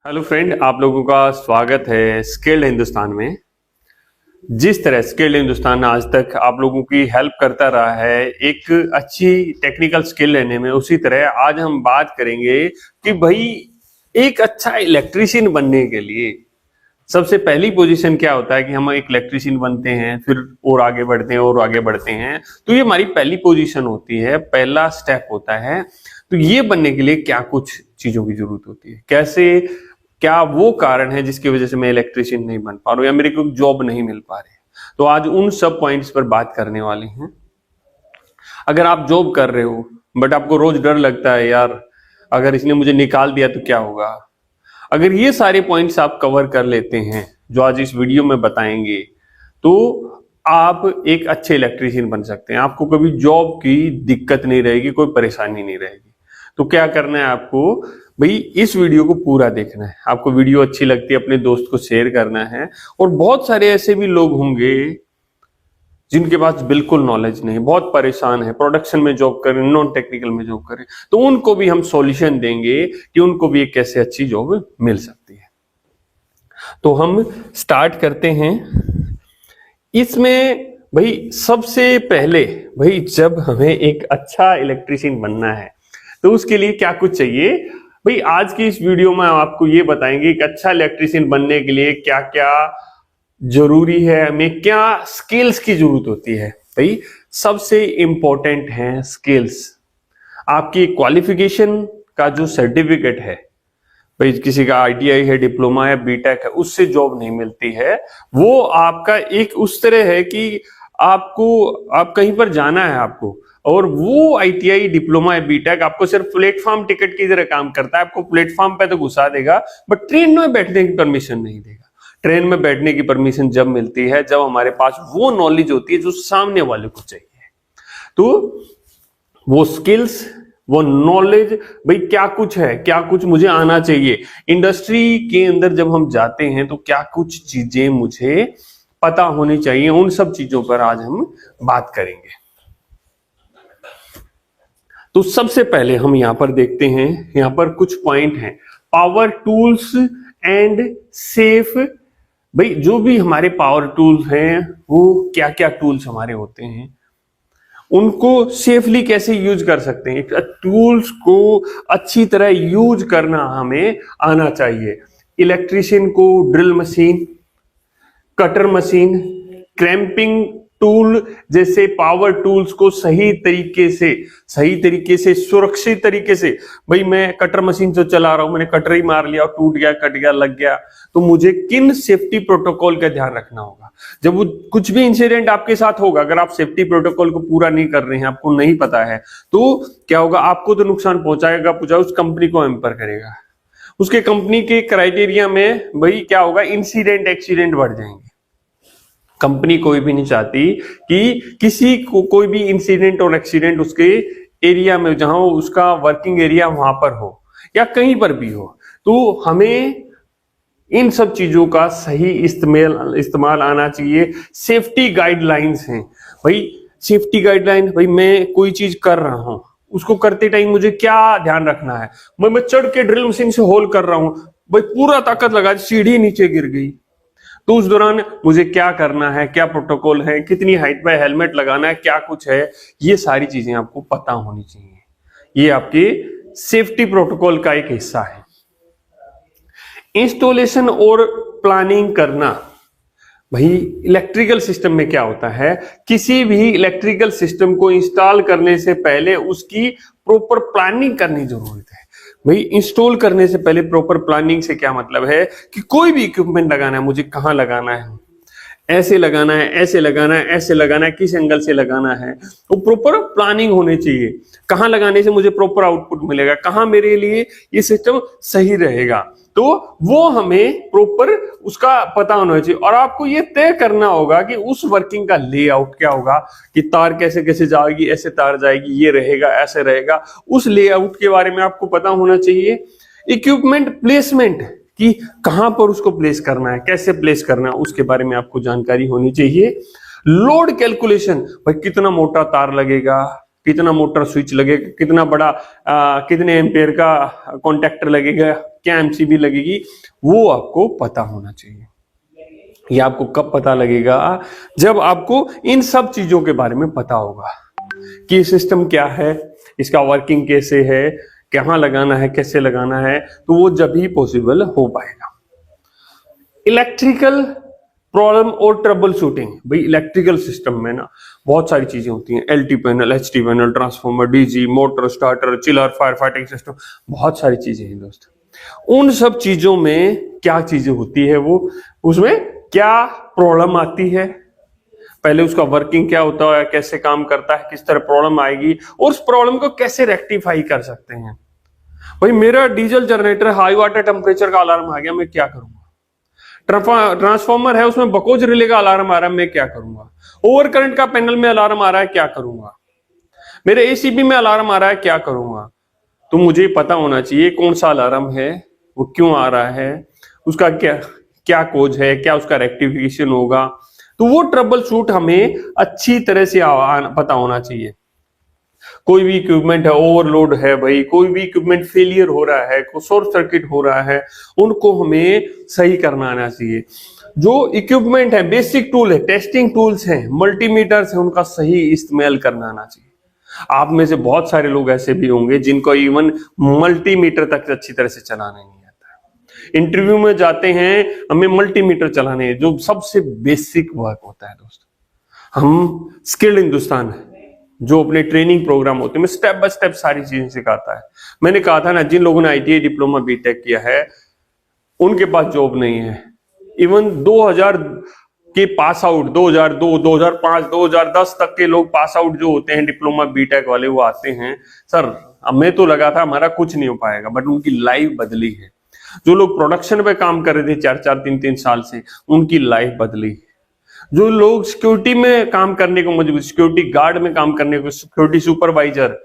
Hello friend, आप लोगों का स्वागत है स्किल्ड हिंदुस्तान में। जिस तरह स्किल्ड हिंदुस्तान आज तक आप लोगों की हेल्प करता रहा है एक अच्छी टेक्निकल स्किल लेने में, उसी तरह आज हम बात करेंगे कि भाई एक अच्छा इलेक्ट्रीशियन बनने के लिए सबसे पहली पोजीशन क्या होता है कि हम एक इलेक्ट्रीशियन बनते हैं, फिर और आगे बढ़ते हैं और आगे बढ़ते हैं। तो ये हमारी पहली पोजीशन होती है, पहला स्टेप होता है। तो ये बनने के लिए क्या कुछ चीजों की जरूरत होती है, कैसे, क्या वो कारण है जिसकी वजह से मैं इलेक्ट्रीशियन नहीं बन पा रहा हूं या मेरे को जॉब नहीं मिल पा रही। तो आज उन सब पॉइंट्स पर बात करने वाले हैं। अगर आप जॉब कर रहे हो बट आपको रोज डर लगता है, यार अगर इसने मुझे निकाल दिया तो क्या होगा, अगर ये सारे पॉइंट्स आप कवर कर लेते हैं जो आज इस वीडियो में बताएंगे, तो आप एक अच्छे इलेक्ट्रीशियन बन सकते हैं। आपको कभी जॉब की दिक्कत नहीं रहेगी, कोई परेशानी नहीं रहेगी। तो क्या करना है आपको, भाई इस वीडियो को पूरा देखना है। आपको वीडियो अच्छी लगती है अपने दोस्त को शेयर करना है। और बहुत सारे ऐसे भी लोग होंगे जिनके पास बिल्कुल नॉलेज नहीं, बहुत परेशान है, प्रोडक्शन में जॉब करें, नॉन टेक्निकल में जॉब करें, तो उनको भी हम सॉल्यूशन देंगे कि उनको भी एक कैसे अच्छी जॉब मिल सकती है। तो हम स्टार्ट करते हैं इसमें। भाई सबसे पहले, भाई जब हमें एक अच्छा इलेक्ट्रीशियन बनना है तो उसके लिए क्या कुछ चाहिए, भाई आज की इस वीडियो में आपको ये बताएंगे कि अच्छा इलेक्ट्रीशियन बनने के लिए क्या क्या जरूरी है, हमें क्या स्किल्स की जरूरत होती है। भाई सबसे इंपॉर्टेंट है स्किल्स। आपकी क्वालिफिकेशन का जो सर्टिफिकेट है, भाई किसी का आईटीआई है, डिप्लोमा है, बीटेक है, उससे जॉब नहीं मिलती है। वो आपका एक उस तरह है कि आप कहीं पर जाना है आपको, और वो आईटीआई, डिप्लोमा या बीटेक आपको सिर्फ प्लेटफॉर्म टिकट की तरह काम करता है। आपको प्लेटफॉर्म पे तो घुसा देगा बट ट्रेन में बैठने की परमिशन नहीं देगा। ट्रेन में बैठने की परमिशन जब मिलती है जब हमारे पास वो नॉलेज होती है जो सामने वाले को चाहिए। तो वो स्किल्स, वो नॉलेज, भाई क्या कुछ है, क्या कुछ मुझे आना चाहिए। इंडस्ट्री के अंदर जब हम जाते हैं तो क्या कुछ चीजें मुझे पता होनी चाहिए, उन सब चीजों पर आज हम बात करेंगे। तो सबसे पहले हम यहां पर देखते हैं, यहां पर कुछ पॉइंट हैं। Power tools and safe. भाई जो भी हमारे पावर टूल्स हैं वो क्या क्या टूल्स हमारे होते हैं, उनको सेफली कैसे यूज कर सकते हैं। टूल्स को अच्छी तरह यूज करना हमें आना चाहिए। इलेक्ट्रीशियन को drill machine, cutter machine, crimping tool जैसे पावर टूल्स को सही तरीके से सुरक्षित तरीके से, भाई मैं कटर मशीन से चला रहा हूं, मैंने कटर ही मार लिया, टूट गया, कट गया, लग गया, तो मुझे किन सेफ्टी प्रोटोकॉल का ध्यान रखना होगा। जब वो कुछ भी इंसिडेंट आपके साथ होगा, अगर आप सेफ्टी प्रोटोकॉल को पूरा नहीं कर रहे हैं, आपको नहीं पता है, तो क्या होगा, आपको तो नुकसान पहुंचाएगा, उस कंपनी को हैम्पर करेगा। उसके कंपनी के क्राइटेरिया में भाई क्या होगा, इंसिडेंट, एक्सीडेंट बढ़ जाएंगे। कंपनी कोई भी नहीं चाहती कि किसी को कोई भी इंसिडेंट और एक्सीडेंट उसके एरिया में, जहां उसका वर्किंग एरिया वहां पर हो या कहीं पर भी हो। तो हमें इन सब चीजों का सही इस्तेमाल आना चाहिए। सेफ्टी गाइडलाइंस हैं भाई, सेफ्टी गाइडलाइन, भाई मैं कोई चीज कर रहा हूं, उसको करते टाइम मुझे क्या ध्यान रखना है। मैं चढ़ के ड्रिल मशीन से होल कर रहा हूं, भाई पूरा ताकत लगा, सीढ़ी नीचे गिर गई, तो उस दौरान मुझे क्या करना है, क्या प्रोटोकॉल है, कितनी हाइट पे हेलमेट लगाना है, क्या कुछ है, ये सारी चीजें आपको पता होनी चाहिए। ये आपके सेफ्टी प्रोटोकॉल का एक हिस्सा है। इंस्टॉलेशन और प्लानिंग करना। भाई इलेक्ट्रिकल सिस्टम में क्या होता है, किसी भी इलेक्ट्रिकल सिस्टम को इंस्टॉल करने से पहले उसकी प्रॉपर प्लानिंग करनी जरूरत है। भाई इंस्टॉल करने से पहले प्रॉपर प्लानिंग से क्या मतलब है कि कोई भी इक्विपमेंट लगाना है, मुझे कहां लगाना है, ऐसे लगाना है, ऐसे लगाना है, ऐसे लगाना है, किस एंगल से लगाना है, तो प्रॉपर प्लानिंग होनी चाहिए। कहां लगाने से मुझे प्रॉपर आउटपुट मिलेगा, कहां मेरे लिए ये सिस्टम सही रहेगा, तो वो हमें प्रॉपर उसका पता होना चाहिए। और आपको ये तय करना होगा कि उस वर्किंग का लेआउट क्या होगा, कि तार कैसे कैसे जाएगी, ऐसे तार जाएगी, ये रहेगा, ऐसे रहेगा, उस लेआउट के बारे में आपको पता होना चाहिए। इक्विपमेंट प्लेसमेंट, कि कहां पर उसको प्लेस करना है, कैसे प्लेस करना है, उसके बारे में आपको जानकारी होनी चाहिए। लोड कैलकुलेशन, भाई कितना मोटा तार लगेगा, कितना मोटा स्विच लगेगा, कितना बड़ा कितने एम्पेयर का कॉन्टैक्टर लगेगा, क्या एमसीबी लगेगी, वो आपको पता होना चाहिए। ये आपको कब पता लगेगा, जब आपको इन सब चीजों के बारे में पता होगा कि सिस्टम क्या है, इसका वर्किंग कैसे है, कहाँ लगाना है, कैसे लगाना है, तो वो जब ही पॉसिबल हो पाएगा। इलेक्ट्रिकल प्रॉब्लम और ट्रबल शूटिंग। भाई इलेक्ट्रिकल सिस्टम में ना बहुत सारी चीजें होती हैं, LT panel, HT panel, transformer, DG, motor, starter, chiller, fire fighting system, बहुत सारी चीजें हैं दोस्त। उन सब चीजों में क्या चीजें होती है, वो उसमें क्या प्रॉब्लम आती है, पहले उसका वर्किंग क्या होता है, कैसे काम करता है, किस तरह प्रॉब्लम आएगी और उस प्रॉब्लम को कैसे रेक्टिफाई कर सकते हैं। भाई मेरा diesel generator high water temperature का अलार्म आ गया, मैं क्या करूंगा। ट्रांसफार्मर है, उसमें बकोज रिले का अलार्म आ रहा है, मैं क्या करूंगा। ओवर करंट का पैनल में अलार्म आ रहा है, क्या करूंगा। मेरे एसीबी में अलार्म आ रहा है, क्या करूंगा। तो मुझे पता होना चाहिए कौन सा अलार्म है, वो क्यों आ रहा है, उसका क्या क्या कोज है, क्या उसका रेक्टिफिकेशन होगा। तो वो ट्रबल शूट हमें अच्छी तरह से पता होना चाहिए। कोई भी इक्विपमेंट है ओवरलोड है, भाई कोई भी इक्विपमेंट फेलियर हो रहा है, कोई शॉर्ट सर्किट हो रहा है, उनको हमें सही करना आना चाहिए। जो इक्विपमेंट है, बेसिक टूल है, टेस्टिंग टूल्स हैं, मल्टीमीटर्स हैं, उनका सही इस्तेमाल करना आना चाहिए। आप में से बहुत सारे लोग ऐसे भी होंगे जिनको इवन मल्टीमीटर तक अच्छी तरह से चलाना नहीं आता है। इंटरव्यू में जाते हैं, हमें मल्टीमीटर चलाने हैं, जो सबसे बेसिक वर्क होता है दोस्त। हम स्किल्ड हिंदुस्तान है जो अपने ट्रेनिंग प्रोग्राम होते हैं स्टेप बाय स्टेप सारी चीजें सिखाता है। मैंने कहा था ना, जिन लोगों ने आईटीआई डिप्लोमा बीटेक किया है उनके पास जॉब नहीं है। इवन 2000 के पास आउट, 2002, 2005, 2010 तक के लोग पास आउट जो होते हैं डिप्लोमा बीटेक वाले, वो आते हैं, सर हमें तो लगा था हमारा कुछ नहीं हो पाएगा, बट उनकी लाइफ बदली है। जो लोग प्रोडक्शन पे काम कर रहे थे 4-4, 3-3 साल से, उनकी लाइफ बदली है। जो लोग सिक्योरिटी में काम करने को मजबूर, सिक्योरिटी गार्ड में काम करने को, सिक्योरिटी सुपरवाइजर,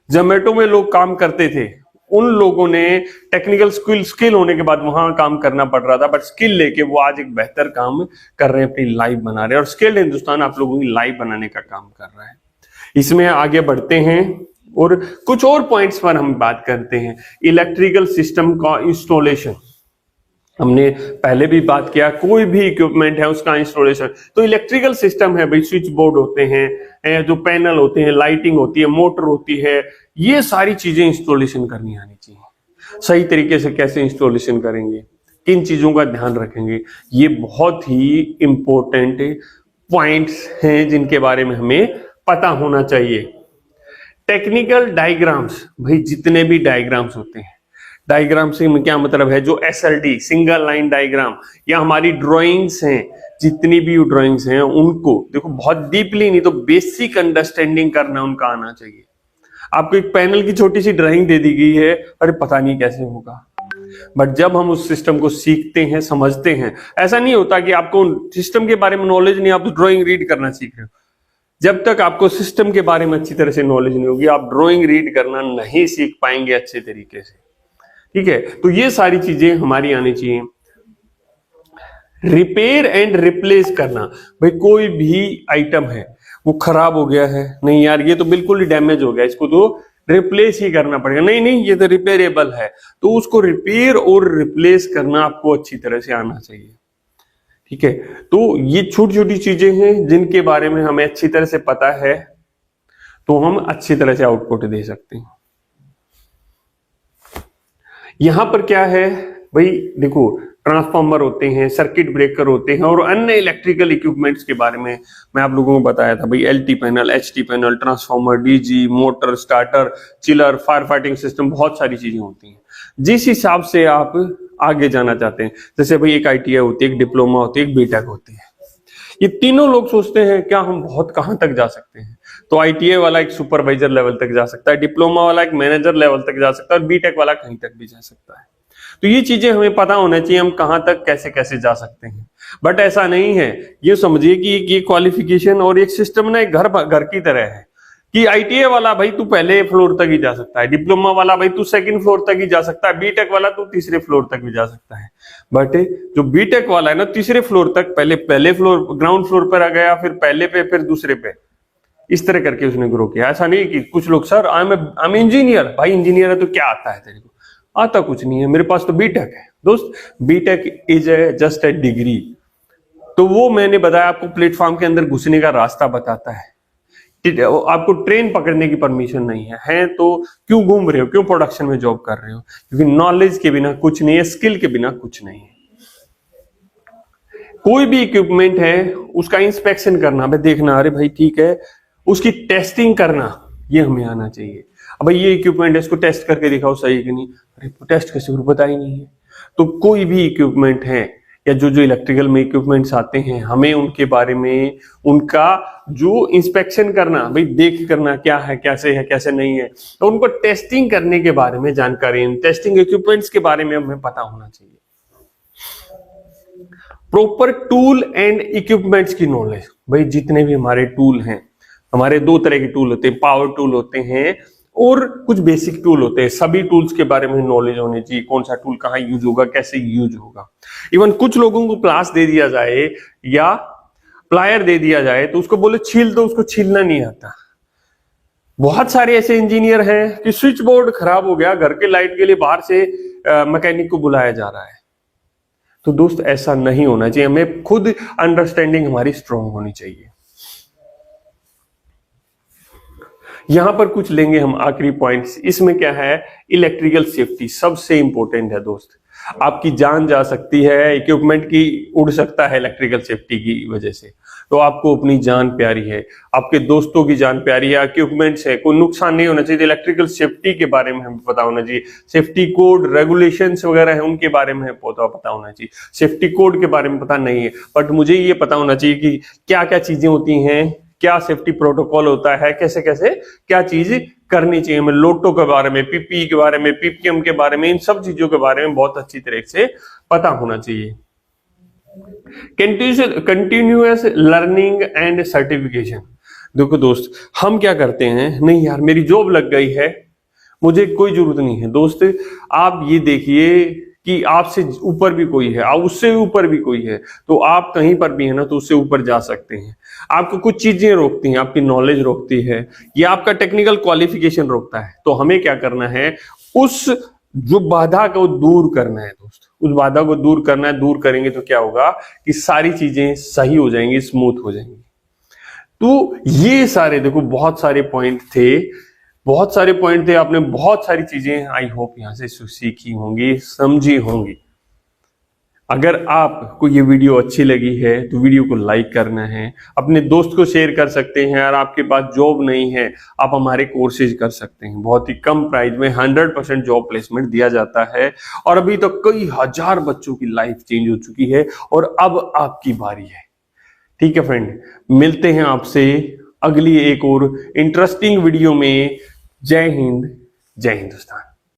जोमेटो में लोग काम करते थे, उन लोगों ने टेक्निकल स्किल होने के बाद वहां काम करना पड़ रहा था, बट स्किल लेके वो आज एक बेहतर काम कर रहे हैं, अपनी लाइफ बना रहे हैं। और स्किल्ड हिंदुस्तान आप लोगों की लाइफ बनाने का काम कर रहा है। इसमें आगे बढ़ते हैं और कुछ और पॉइंट्स पर हम बात करते हैं। इलेक्ट्रिकल सिस्टम का इंस्टॉलेशन, हमने पहले भी बात किया, कोई भी इक्विपमेंट है उसका इंस्टॉलेशन। तो इलेक्ट्रिकल सिस्टम है भाई, स्विच बोर्ड होते हैं, जो पैनल होते हैं, लाइटिंग होती है, मोटर होती है, ये सारी चीजें इंस्टॉलेशन करनी आनी चाहिए। सही तरीके से कैसे इंस्टॉलेशन करेंगे, किन चीजों का ध्यान रखेंगे, ये बहुत ही इंपॉर्टेंट पॉइंट्स हैं जिनके बारे में हमें पता होना चाहिए। टेक्निकल डायग्राम्स, भाई जितने भी डायग्राम्स होते हैं, डायग्राम से क्या मतलब है, जो एसएलडी सिंगल लाइन डायग्राम या हमारी ड्राइंग्स हैं, जितनी भी ड्राइंग्स हैं उनको देखो बहुत डीपली नहीं तो बेसिक अंडरस्टैंडिंग करना उनका आना चाहिए। आपको एक पैनल की छोटी सी ड्राइंग दे दी गई है, अरे पता नहीं कैसे होगा, बट जब हम उस सिस्टम को सीखते हैं, समझते हैं, ऐसा नहीं होता कि आपको सिस्टम के बारे में नॉलेज नहीं, आप तो ड्राइंग रीड करना सीख रहे हो। जब तक आपको सिस्टम के बारे में अच्छी तरह से नॉलेज नहीं होगी, आप ड्राइंग रीड करना नहीं सीख पाएंगे अच्छे तरीके से। ठीक है, तो ये सारी चीजें हमारी आनी चाहिए। रिपेयर एंड रिप्लेस करना, भाई कोई भी आइटम है वो खराब हो गया है, नहीं यार ये तो बिल्कुल ही डैमेज हो गया, इसको तो रिप्लेस ही करना पड़ेगा, नहीं नहीं ये तो रिपेयरेबल है, तो उसको रिपेयर और रिप्लेस करना आपको अच्छी तरह से आना चाहिए। ठीक है, तो ये छोटी छोटी चीजें हैं जिनके बारे में हमें अच्छी तरह से पता है, तो हम अच्छी तरह से आउटपुट दे सकते हैं। यहां पर क्या है भाई, देखो ट्रांसफार्मर होते हैं, सर्किट ब्रेकर होते हैं और अन्य इलेक्ट्रिकल इक्विपमेंट्स के बारे में मैं आप लोगों को बताया था। भाई LT panel, HT panel, transformer, DG, motor, starter, chiller, fire fighting system, बहुत सारी चीजें होती हैं। जिस हिसाब से आप आगे जाना चाहते हैं, जैसे भाई एक आईटीआई होती है, एक डिप्लोमा होती है, एक बीटेक होती है, ये तीनों लोग सोचते हैं क्या हम बहुत कहां तक जा सकते हैं। तो आईटीआई वाला एक सुपरवाइजर लेवल तक जा सकता है, डिप्लोमा वाला एक मैनेजर लेवल तक जा सकता है और बीटेक वाला कहीं तक भी जा सकता है। तो ये चीजें हमें पता होना चाहिए, हम कहां तक कैसे कैसे जा सकते हैं। बट ऐसा नहीं है, ये समझिए कि ये क्वालिफिकेशन और एक सिस्टम ना एक घर की तरह है कि आईटीआई वाला भाई तू पहले फ्लोर तक ही जा सकता है, डिप्लोमा वाला भाई तू सेकंड फ्लोर तक ही जा सकता है, बीटेक वाला तू तीसरे फ्लोर तक भी जा सकता है। बट जो बीटेक वाला है ना, तीसरे फ्लोर तक, पहले फ्लोर ग्राउंड फ्लोर पर आ गया, फिर पहले पे, फिर दूसरे पे, इस तरह करके उसने ग्रो किया। ऐसा नहीं कि कुछ लोग सर आई एम इंजीनियर, भाई इंजीनियर है तो क्या आता है तेरे को, आता कुछ नहीं है। मेरे पास तो बीटेक है दोस्त, BTech is just a degree. तो वो मैंने बताया आपको प्लेटफॉर्म के अंदर घुसने का रास्ता बताता है, आपको ट्रेन पकड़ने की परमिशन नहीं है तो क्यों घूम रहे हो, क्यों प्रोडक्शन में जॉब कर रहे हो? क्योंकि नॉलेज के बिना कुछ नहीं है, स्किल के बिना कुछ नहीं है। कोई भी इक्विपमेंट है उसका इंस्पेक्शन करना, भाई देखना, अरे भाई ठीक है, उसकी टेस्टिंग करना, ये हमें आना चाहिए। अब भाई ये इक्विपमेंट है, इसको टेस्ट करके दिखाओ सही है कि नहीं, अरे टेस्ट किसी को पता ही नहीं है। तो कोई भी इक्विपमेंट है या जो जो इलेक्ट्रिकल में इक्विपमेंट्स आते हैं, हमें उनके बारे में, उनका जो इंस्पेक्शन करना, भाई देख करना क्या है, कैसे नहीं है, तो उनको टेस्टिंग करने के बारे में जानकारी, टेस्टिंग इक्विपमेंट्स के बारे में हमें पता होना चाहिए। प्रॉपर टूल एंड इक्विपमेंट्स की नॉलेज, भाई जितने भी हमारे टूल हैं, हमारे दो तरह के टूल होते हैं, पावर टूल होते हैं और कुछ बेसिक टूल होते हैं। सभी टूल्स के बारे में नॉलेज होनी चाहिए, कौन सा टूल कहाँ यूज होगा, कैसे यूज होगा। इवन कुछ लोगों को प्लास दे दिया जाए या प्लायर दे दिया जाए तो उसको बोले छील, तो उसको छीलना नहीं आता। बहुत सारे ऐसे इंजीनियर हैं कि स्विच बोर्ड खराब हो गया, घर के लाइट के लिए बाहर से मैकेनिक को बुलाया जा रहा है। तो दोस्त ऐसा नहीं होना चाहिए, हमें खुद अंडरस्टैंडिंग हमारी स्ट्रांग होनी चाहिए। यहां पर कुछ लेंगे हम आखिरी पॉइंट्स। इसमें क्या है, इलेक्ट्रिकल सेफ्टी सबसे इंपॉर्टेंट है दोस्त। आपकी जान जा सकती है, इक्विपमेंट की उड़ सकता है इलेक्ट्रिकल सेफ्टी की वजह से, तो आपको अपनी जान प्यारी है, आपके दोस्तों की जान प्यारी है, इक्विपमेंट्स है, कोई नुकसान नहीं होना चाहिए। इलेक्ट्रिकल सेफ्टी के बारे में हमें पता होना चाहिए, सेफ्टी कोड रेगुलेशंस वगैरह है उनके बारे में पता होना चाहिए। सेफ्टी कोड के बारे में पता नहीं है, बट मुझे ये पता होना चाहिए कि क्या क्या चीजें होती हैं, क्या सेफ्टी प्रोटोकॉल होता है, कैसे कैसे क्या चीज करनी चाहिए। हमें लोटो के बारे में, पीपी के बारे में, पीपीएम के बारे में, इन सब चीजों के बारे में बहुत अच्छी तरह से पता होना चाहिए। Continuous learning and certification. देखो दोस्त, हम क्या करते हैं, नहीं यार मेरी जॉब लग गई है, मुझे कोई जरूरत नहीं है। दोस्त आप ये देखिए कि आपसे ऊपर भी कोई है, उससे ऊपर भी कोई है, तो आप कहीं पर भी है ना तो उससे ऊपर जा सकते हैं। आपको कुछ चीजें रोकती हैं, आपकी नॉलेज रोकती है या आपका टेक्निकल क्वालिफिकेशन रोकता है, तो हमें क्या करना है, उस जो बाधा को दूर करना है दोस्त, उस बाधा को दूर करना है। दूर करेंगे तो क्या होगा कि सारी चीजें सही हो जाएंगी, स्मूथ हो जाएंगी। तो ये सारे देखो बहुत सारे पॉइंट थे, आपने बहुत सारी चीजें आई होप यहां से सीखी होंगी, समझी होंगी। अगर आपको ये वीडियो अच्छी लगी है तो वीडियो को लाइक करना है, अपने दोस्त को शेयर कर सकते हैं। अगर आपके पास जॉब नहीं है, आप हमारे कोर्सेज कर सकते हैं, बहुत ही कम प्राइस में 100% जॉब प्लेसमेंट दिया जाता है। और अभी तो कई हजार बच्चों की लाइफ चेंज हो चुकी है और अब आपकी बारी है। ठीक है फ्रेंड, मिलते हैं आपसे अगली एक और इंटरेस्टिंग वीडियो में। जय हिंद, जय हिंदुस्तान।